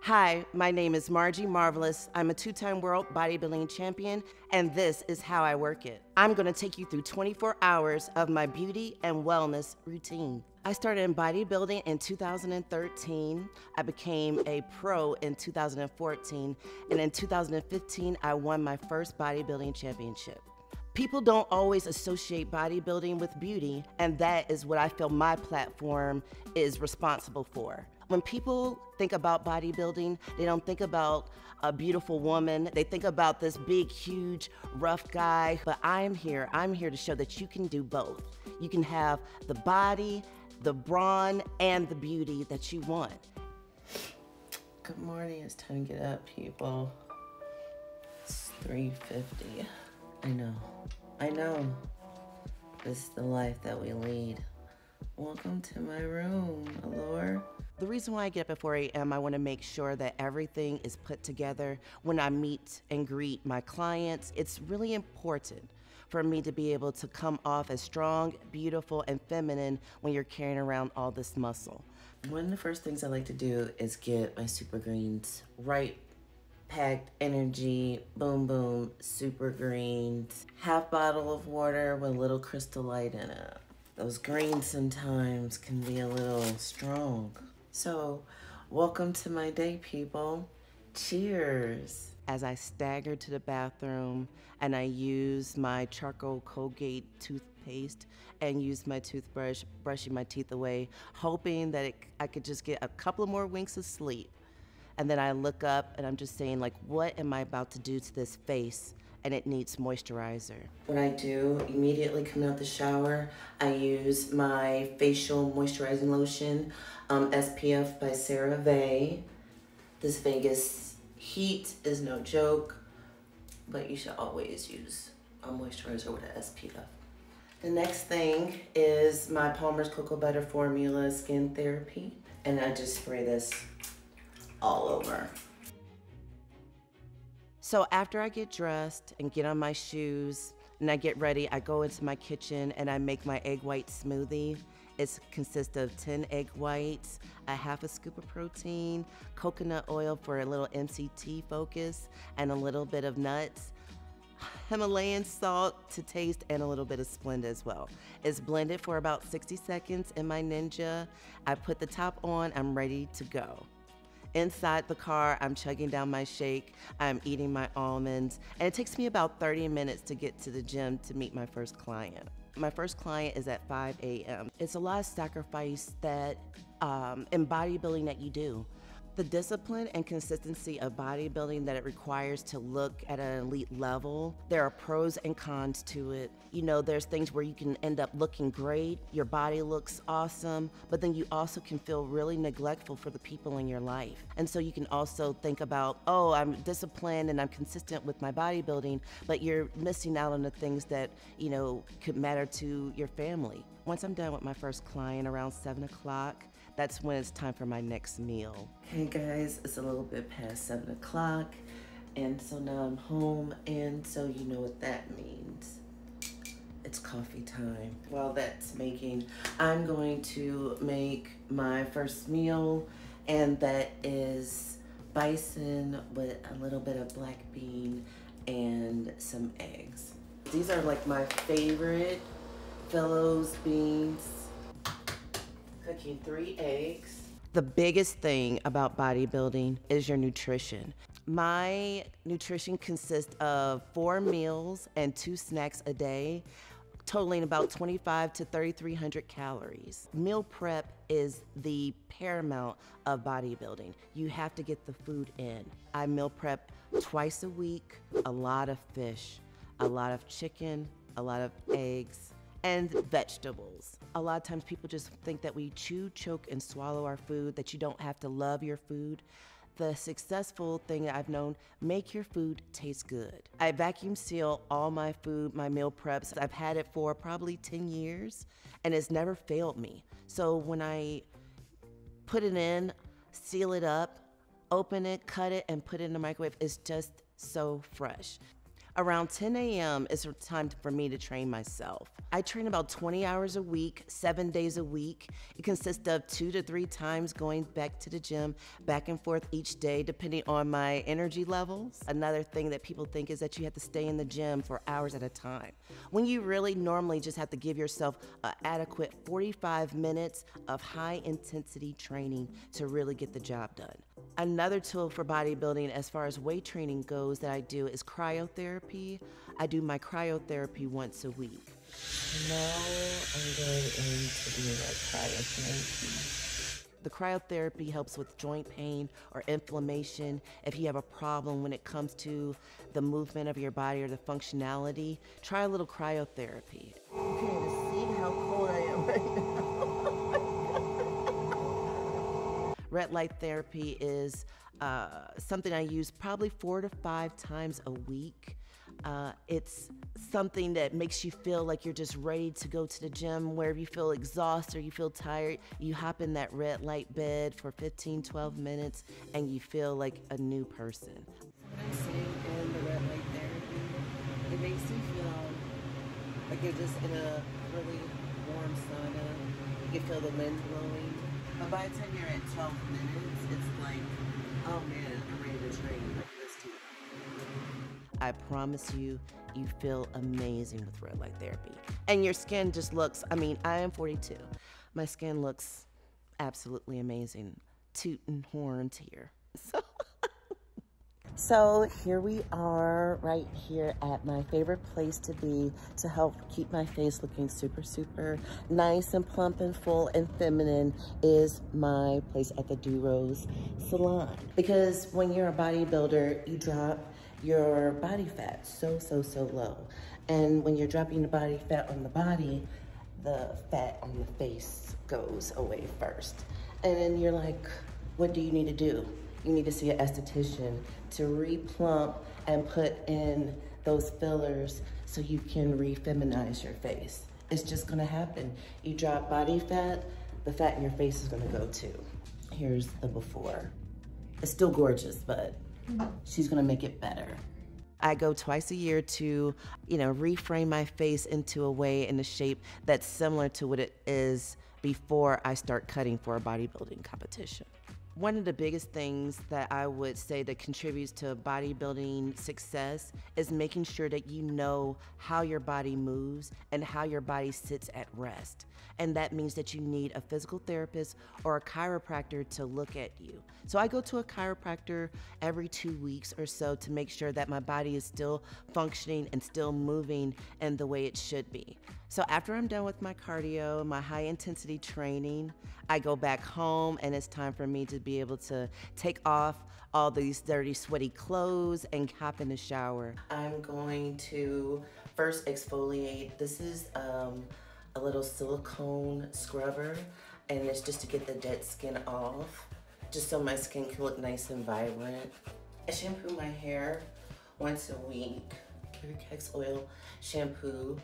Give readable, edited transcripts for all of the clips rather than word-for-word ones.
Hi, my name is Margie Marvelous. I'm a two-time world bodybuilding champion, and this is how I work it. I'm gonna take you through 24 hours of my beauty and wellness routine. I started in bodybuilding in 2013. I became a pro in 2014, and in 2015, I won my first bodybuilding championship. People don't always associate bodybuilding with beauty, and that is what I feel my platform is responsible for. When people think about bodybuilding, they don't think about a beautiful woman. They think about this big, huge, rough guy. But I'm here to show that you can do both. You can have the body, the brawn, and the beauty that you want. Good morning, it's time to get up, people. It's 3:50. I know. This is the life that we lead. Welcome to my room, Allure. The reason why I get up at 4 a.m., I want to make sure that everything is put together. When I meet and greet my clients, it's really important for me to be able to come off as strong, beautiful, and feminine when you're carrying around all this muscle. One of the first things I like to do is get my super greens right. Packed energy, boom boom, super greens. Half bottle of water with a little crystal light in it. Those greens sometimes can be a little strong. So, welcome to my day, people. Cheers. As I stagger to the bathroom and I use my charcoal Colgate toothpaste and use my toothbrush, brushing my teeth away, hoping that I could just get a couple more winks of sleep. And then I look up and I'm just saying, like, what am I about to do to this face? And it needs moisturizer. What I do, immediately coming out the shower, I use my facial moisturizing lotion, SPF by CeraVe. This Vegas heat is no joke, but you should always use a moisturizer with an SPF. The next thing is my Palmer's Cocoa Butter Formula Skin Therapy, and I just spray this all over. So after I get dressed and get on my shoes and I get ready, I go into my kitchen and I make my egg white smoothie. It consists of 10 egg whites, a half a scoop of protein, coconut oil for a little MCT focus, and a little bit of nuts, Himalayan salt to taste, and a little bit of Splenda as well. It's blended for about 60 seconds in my Ninja. I put the top on, I'm ready to go. Inside the car, I'm chugging down my shake, I'm eating my almonds, and it takes me about 30 minutes to get to the gym to meet my first client. My first client is at 5 a.m. It's a lot of sacrifice that in bodybuilding that you do. The discipline and consistency of bodybuilding that it requires to look at an elite level, there are pros and cons to it. You know, there's things where you can end up looking great, your body looks awesome, but then you also can feel really neglectful for the people in your life. And so you can also think about, oh, I'm disciplined and I'm consistent with my bodybuilding, but you're missing out on the things that, you know, could matter to your family. Once I'm done with my first client around 7 o'clock, that's when it's time for my next meal. Hey guys, it's a little bit past 7 o'clock, and so now I'm home, and so you know what that means. It's coffee time. While that's making, I'm going to make my first meal, and that is bison with a little bit of black bean and some eggs. These are like my favorite Fellows beans. Cooking 3 eggs. The biggest thing about bodybuilding is your nutrition. My nutrition consists of 4 meals and 2 snacks a day, totaling about 2,500 to 3,300 calories. Meal prep is the paramount of bodybuilding. You have to get the food in. I meal prep twice a week, a lot of fish, a lot of chicken, a lot of eggs, and vegetables. A lot of times people just think that we chew, choke, and swallow our food, that you don't have to love your food. The successful thing that I've known, make your food taste good. I vacuum seal all my food, my meal preps. I've had it for probably 10 years, and it's never failed me. So when I put it in, seal it up, open it, cut it, and put it in the microwave, it's just so fresh. Around 10 a.m. is time for me to train myself. I train about 20 hours a week, 7 days a week. It consists of 2 to 3 times going back to the gym, back and forth each day, depending on my energy levels. Another thing that people think is that you have to stay in the gym for hours at a time, when you really normally just have to give yourself an adequate 45 minutes of high intensity training to really get the job done. Another tool for bodybuilding as far as weight training goes that I do is cryotherapy. I do my cryotherapy once a week. Now I'm going into doing my cryotherapy. The cryotherapy helps with joint pain or inflammation. If you have a problem when it comes to the movement of your body or the functionality, try a little cryotherapy. You can't even see how cold I am right now. Red light therapy is something I use probably 4 to 5 times a week. It's something that makes you feel like you're just ready to go to the gym. Wherever you feel exhausted or you feel tired, you hop in that red light bed for 15, 12 minutes and you feel like a new person. When I'm sitting in the red light therapy, it makes you feel like you're just in a really warm sauna. You can feel the wind blowing. But by the time you're at 12 minutes, it's like, oh man, I'm ready to train. Like, let's do it. I promise you, you feel amazing with red light therapy. And your skin just looks, I mean, I am 42. My skin looks absolutely amazing. Tootin' horns here. So here we are right here at my favorite place to be to help keep my face looking super, super nice and plump and full and feminine is my place at the Do Rose Salon. Because when you're a bodybuilder, you drop your body fat so low. And when you're dropping the body fat on the body, the fat on the face goes away first. And then you're like, what do you need to do? You need to see an esthetician to replump and put in those fillers so you can re-feminize your face. It's just gonna happen. You drop body fat, the fat in your face is gonna go too. Here's the before. It's still gorgeous, but she's gonna make it better. I go twice a year to, reframe my face into a way and a shape that's similar to what it is before I start cutting for a bodybuilding competition. One of the biggest things that I would say that contributes to bodybuilding success is making sure that you know how your body moves and how your body sits at rest. And that means that you need a physical therapist or a chiropractor to look at you. So I go to a chiropractor every 2 weeks or so to make sure that my body is still functioning and still moving in the way it should be. So after I'm done with my cardio, my high intensity training, I go back home and it's time for me to be able to take off all these dirty, sweaty clothes and hop in the shower. I'm going to first exfoliate. This is a little silicone scrubber, and it's just to get the dead skin off, just so my skin can look nice and vibrant. I shampoo my hair once a week. Kix oil shampoo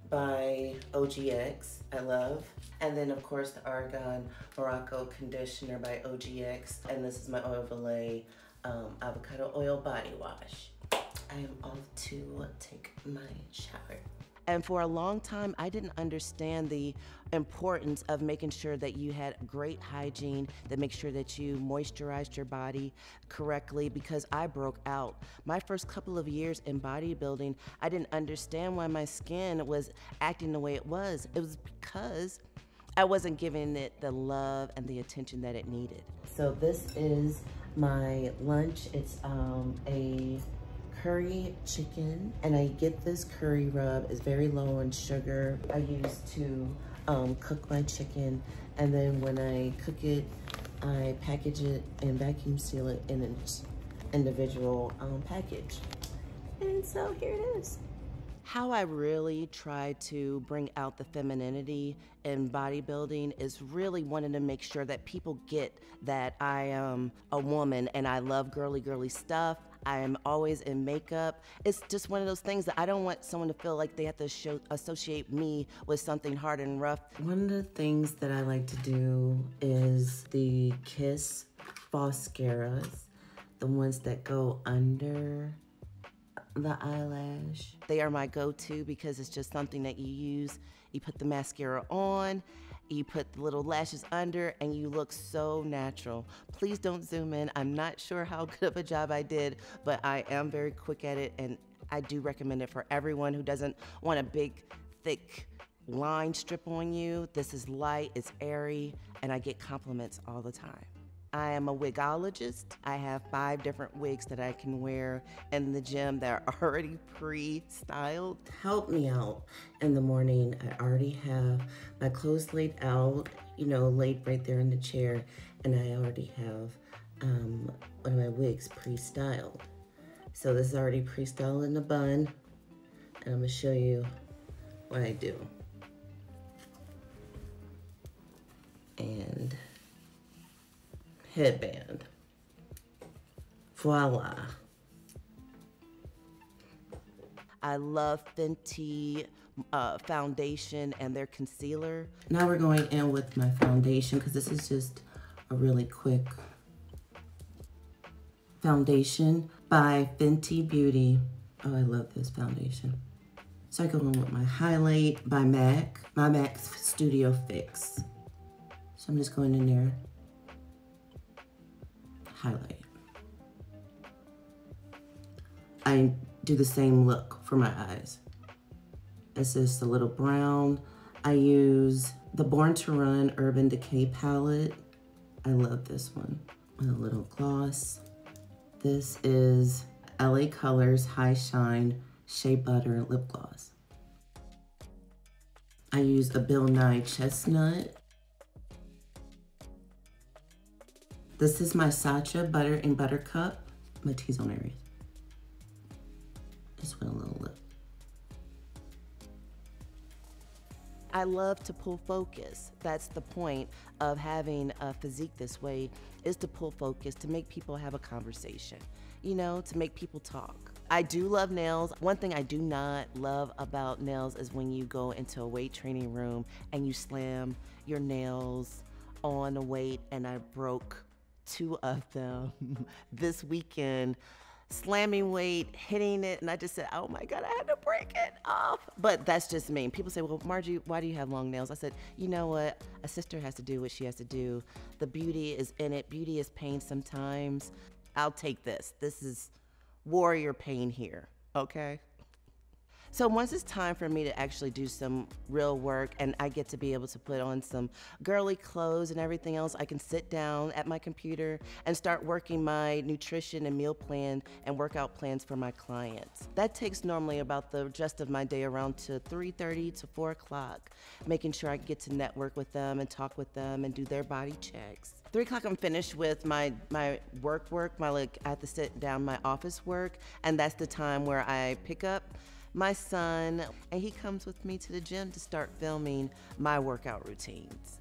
by OGX, I love. And then of course the Argan Morocco conditioner by OGX. And this is my Oil Valet avocado oil body wash. I am off to take my shower. And for a long time, I didn't understand the importance of making sure that you had great hygiene, that make sure that you moisturized your body correctly, because I broke out. My first couple of years in bodybuilding, I didn't understand why my skin was acting the way it was. It was because I wasn't giving it the love and the attention that it needed. So this is my lunch. It's a curry chicken, and I get this curry rub. It's very low in sugar. I use to cook my chicken, and then when I cook it, I package it and vacuum seal it in an individual package. And so here it is. How I really try to bring out the femininity in bodybuilding is really wanting to make sure that people get that I am a woman and I love girly stuff. I am always in makeup. It's just one of those things that I don't want someone to feel like they have to associate me with something hard and rough. One of the things that I like to do is the Kiss mascaras, the ones that go under the eyelash. They are my go-to because it's just something that you use. You put the mascara on, you put the little lashes under, and you look so natural. Please don't zoom in. I'm not sure how good of a job I did, but I am very quick at it, and I do recommend it for everyone who doesn't want a big, thick line strip on you. This is light, it's airy, and I get compliments all the time. I am a wigologist. I have 5 different wigs that I can wear in the gym that are already pre-styled. Help me out in the morning. I already have my clothes laid out, you know, laid right there in the chair, and I already have one of my wigs pre-styled. So this is already pre-styled in the bun, and I'm gonna show you what I do. And headband. Voila. I love Fenty foundation and their concealer. Now we're going in with my foundation because this is just a really quick foundation by Fenty Beauty. Oh, I love this foundation. So I go in with my highlight by MAC, my MAC Studio Fix. So I'm just going in there, highlight. I do the same look for my eyes. It's just a little brown. I use the Born to Run Urban Decay palette. I love this one. With a little gloss. This is LA Colors High Shine Shea Butter Lip Gloss. I use a Bill Nye Chestnut. This is my Sacha Butter and Buttercup. My T-zone areas. Just with a little lip. I love to pull focus. That's the point of having a physique this way, is to pull focus, to make people have a conversation, you know, to make people talk. I do love nails. One thing I do not love about nails is when you go into a weight training room and you slam your nails on a weight, and I broke 2 of them this weekend. Slamming weight, hitting it, and I just said, oh my God, I had to break it off. But that's just me. People say, well, Margie, why do you have long nails? I said, you know what? A sister has to do what she has to do. The beauty is in it. Beauty is pain sometimes. I'll take this. This is warrior pain here, okay? So once it's time for me to actually do some real work and I get to be able to put on some girly clothes and everything else, I can sit down at my computer and start working my nutrition and meal plan and workout plans for my clients. That takes normally about the rest of my day around to 3:30 to 4 o'clock, making sure I get to network with them and talk with them and do their body checks. 3 o'clock I'm finished with my work, I have to sit down my office work, and that's the time where I pick up my son, and he comes with me to the gym to start filming my workout routines.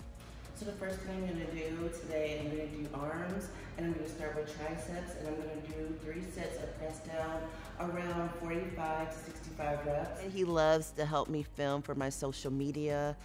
So the first thing I'm gonna do today, I'm gonna do arms, and I'm gonna start with triceps, and I'm gonna do 3 sets of press down, around 45 to 65 reps. And he loves to help me film for my social media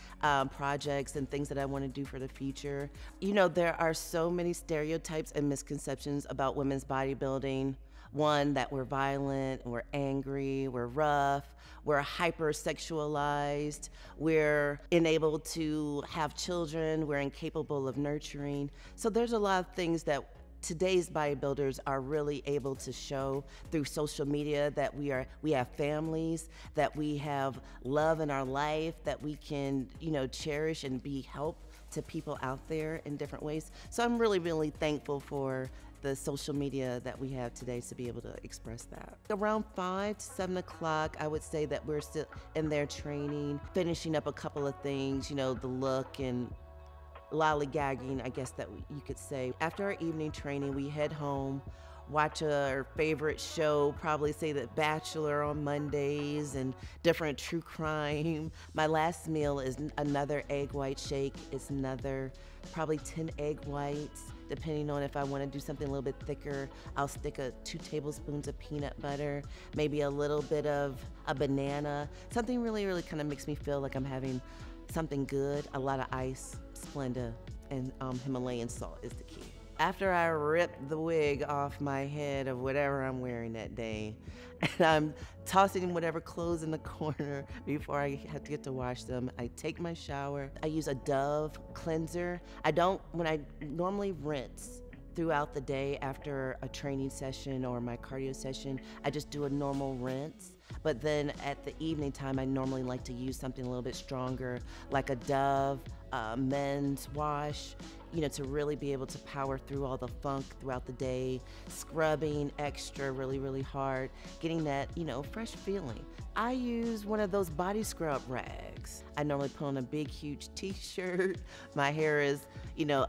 projects and things that I wanna do for the future. You know, there are so many stereotypes and misconceptions about women's bodybuilding. One, that we're violent, we're angry, we're rough, we're hypersexualized, we're unable to have children, we're incapable of nurturing. So there's a lot of things that today's bodybuilders are really able to show through social media, that we have families, that we have love in our life, that we can, you know, cherish and be help to people out there in different ways. So I'm really, really thankful for the social media that we have today to be able to express that. Around 5 to 7 o'clock, I would say that we're still in there training, finishing up a couple of things, you know, the look and lollygagging, I guess that you could say. After our evening training, we head home, watch our favorite show, probably say The Bachelor on Mondays and different true crime. My last meal is another egg white shake. It's another probably 10 egg whites. Depending on if I want to do something a little bit thicker, I'll stick 2 tablespoons of peanut butter, maybe a little bit of a banana. Something really, really kind of makes me feel like I'm having something good. A lot of ice, Splenda, and Himalayan salt is the key. after I rip the wig off my head of whatever I'm wearing that day, and I'm tossing whatever clothes in the corner before I have to get to wash them, I take my shower. I use a Dove cleanser. When I normally rinse throughout the day after a training session or my cardio session, I just do a normal rinse. But then at the evening time, I normally like to use something a little bit stronger, like a Dove men's wash, to really be able to power through all the funk throughout the day, scrubbing extra really, really hard, getting that, fresh feeling. I use one of those body scrub rags. I normally put on a big, huge t-shirt. My hair is,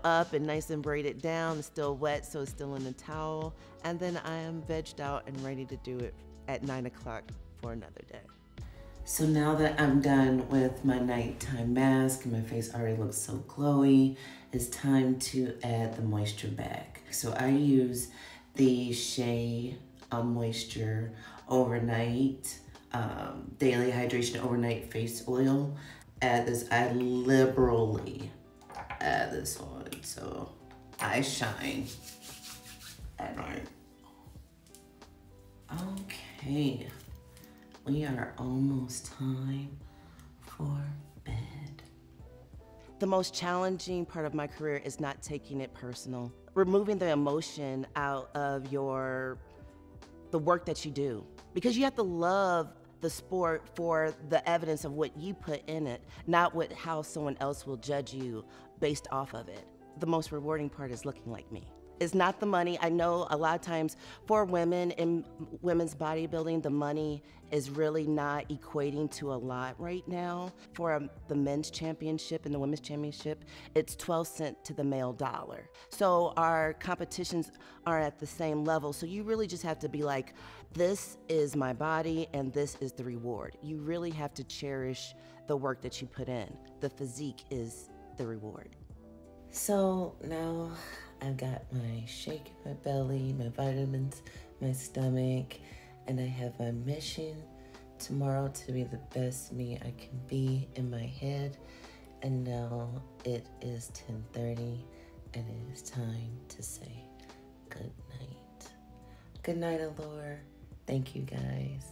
up and nice and braided down. It's still wet, so it's still in the towel. And then I am vegged out and ready to do it at 9 o'clock for another day. So now that I'm done with my nighttime mask and my face already looks so glowy, it's time to add the moisture back. So I use the Shea Moisture Overnight, Daily Hydration Overnight Face Oil. I liberally add this on, so I shine at night. Okay. We are almost time for bed. The most challenging part of my career is not taking it personal. Removing the emotion out of the work that you do. Because you have to love the sport for the evidence of what you put in it, not how someone else will judge you based off of it. The most rewarding part is looking like me. It's not the money. I know a lot of times for women in women's bodybuilding, the money is really not equating to a lot right now. For the men's championship and the women's championship, it's 12 cents to the male dollar. So our competitions are at the same level. So you really just have to be like, this is my body and this is the reward. You really have to cherish the work that you put in. The physique is the reward. So now I've got my shake in my belly, my vitamins, my stomach, and I have my mission tomorrow to be the best me I can be in my head. And now it is 10:30 and it is time to say good night. Good night, Allure. Thank you guys.